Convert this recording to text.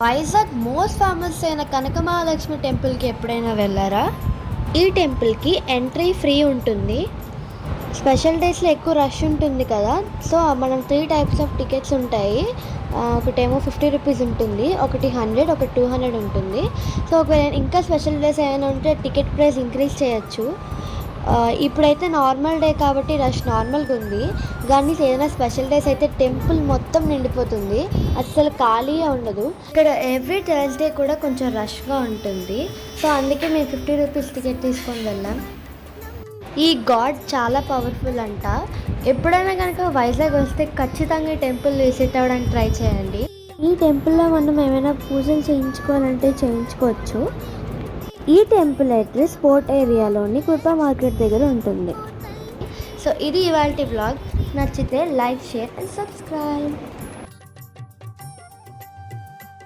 Vizag most famous అయిన కనక మహాలక్ష్మి టెంపుల్కి ఎప్పుడైనా వెళ్ళారా? ఈ టెంపుల్కి ఎంట్రీ ఫ్రీ ఉంటుంది. స్పెషల్ డేస్లో ఎక్కువ రష్ ఉంటుంది కదా, సో మనం 3 టైప్స్ ఆఫ్ టికెట్స్ ఉంటాయి. ఒకటేమో 50 రూపీస్ ఉంటుంది, ఒకటి 100, ఒకటి 200 ఉంటుంది. సో ఒకవేళ ఇంకా స్పెషల్ డేస్ ఏమైనా ఉంటే టికెట్ ప్రైస్ ఇంక్రీజ్ చేయొచ్చు. ఇప్పుడైతే నార్మల్ డే కాబట్టి రష్ నార్మల్గా ఉంది, కానీ ఏదైనా స్పెషల్ డేస్ అయితే టెంపుల్ మొత్తం నిండిపోతుంది, అస్సలు ఖాళీగా ఉండదు. ఇక్కడ ఎవ్రీ థర్స్డే కూడా కొంచెం రష్గా ఉంటుంది. సో అందుకే మేము 50 రూపీస్ టికెట్ తీసుకొని వెళ్ళాం. ఈ గాడ్ చాలా పవర్ఫుల్ అంట. ఎప్పుడైనా కనుక వైజాగ్ వస్తే ఖచ్చితంగా ఈ టెంపుల్ విజిట్ అవ్వడానికి ట్రై చేయండి. ఈ టెంపుల్లో మనం ఏమైనా పూజలు చేయించుకోవాలంటే చేయించుకోవచ్చు. ఈ టెంపుల్ అడ్రస్ స్పోర్ట్ ఏరియాలోని కృపా మార్కెట్ దగ్గర ఉంటుంది. సో ఇది ఇవాల్టి వ్లాగ్. నచ్చితే లైక్, షేర్ అండ్ సబ్స్క్రైబ్.